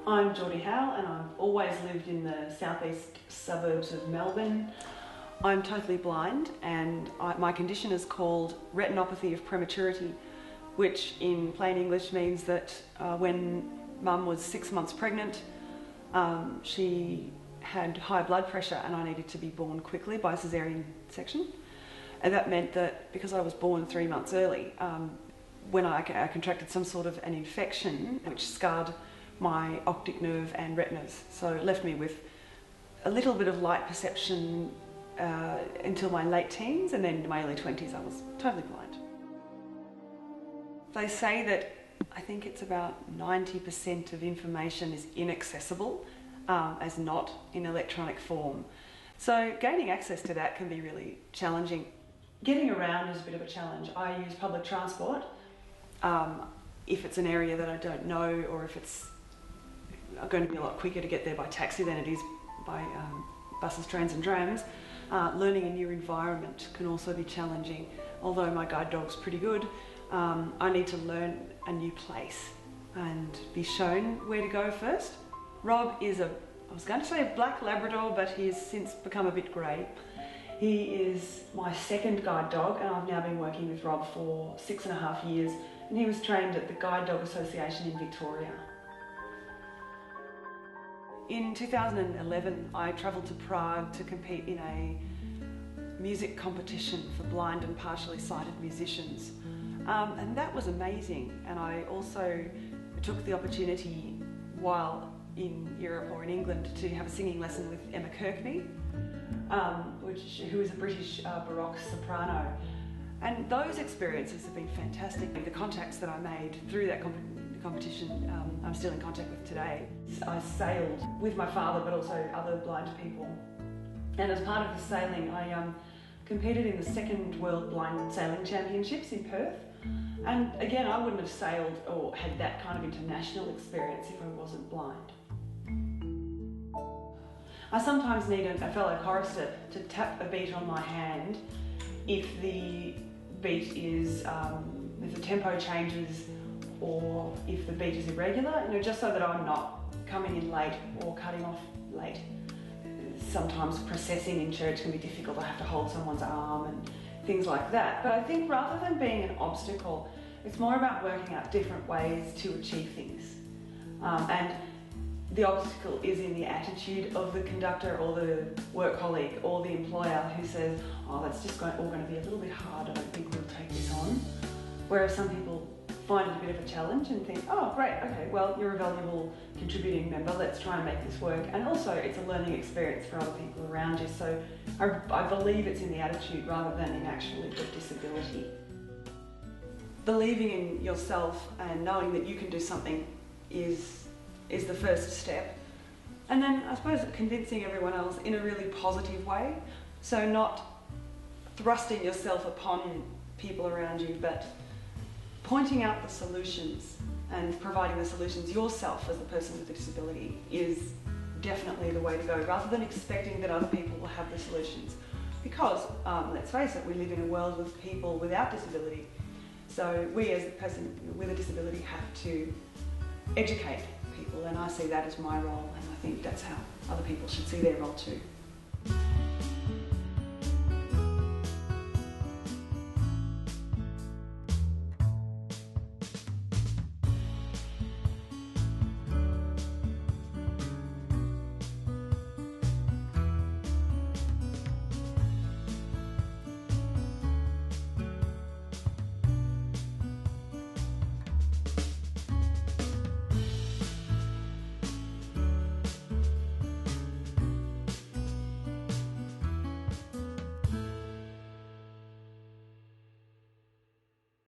I'm Jordie Howell and I've always lived in the southeast suburbs of Melbourne. I'm totally blind and my condition is called retinopathy of prematurity, which in plain English means that when Mum was 6 months pregnant, she had high blood pressure and I needed to be born quickly by caesarean section. And that meant that because I was born 3 months early, when I contracted some sort of an infection which scarred my optic nerve and retinas, so it left me with a little bit of light perception until my late teens, and then in my early 20s I was totally blind. They say that I think it's about 90% of information is inaccessible as not in electronic form. So gaining access to that can be really challenging. Getting around is a bit of a challenge. I use public transport if it's an area that I don't know, or if it's going to be a lot quicker to get there by taxi than it is by buses, trains and trams. Learning a new environment can also be challenging. Although my guide dog's pretty good, I need to learn a new place and be shown where to go first. Rob is I was going to say a black Labrador, but he has since become a bit grey. He is my second guide dog and I've now been working with Rob for 6.5 years, and he was trained at the Guide Dog Association in Victoria. In 2011 I travelled to Prague to compete in a music competition for blind and partially sighted musicians, and that was amazing. And I also took the opportunity while in Europe or in England to have a singing lesson with Emma Kirkby, who is a British Baroque soprano, and those experiences have been fantastic. The contacts that I made through that competition I'm still in contact with today. I sailed with my father but also other blind people, and as part of the sailing I competed in the second World Blind Sailing Championships in Perth, and again I wouldn't have sailed or had that kind of international experience if I wasn't blind. I sometimes need a fellow chorister to tap a beat on my hand if the beat is, if the tempo changes or if the beat is irregular, just so that I'm not coming in late or cutting off late. Sometimes processing in church can be difficult. I have to hold someone's arm and things like that. But I think rather than being an obstacle, it's more about working out different ways to achieve things. And the obstacle is in the attitude of the conductor or the work colleague or the employer who says, oh, that's just all going to be a little bit hard, I don't think we'll take this on. Whereas some people find it a bit of a challenge and think, oh great, okay, well you're a valuable contributing member, let's try and make this work. And also it's a learning experience for other people around you, so I believe it's in the attitude rather than in actually the disability. Believing in yourself and knowing that you can do something is the first step. And then I suppose convincing everyone else in a really positive way, so not thrusting yourself upon people around you, but pointing out the solutions and providing the solutions yourself as the person with a disability is definitely the way to go, rather than expecting that other people will have the solutions. Because, let's face it, we live in a world with people without disability. So we as a person with a disability have to educate people, and I see that as my role, and I think that's how other people should see their role too.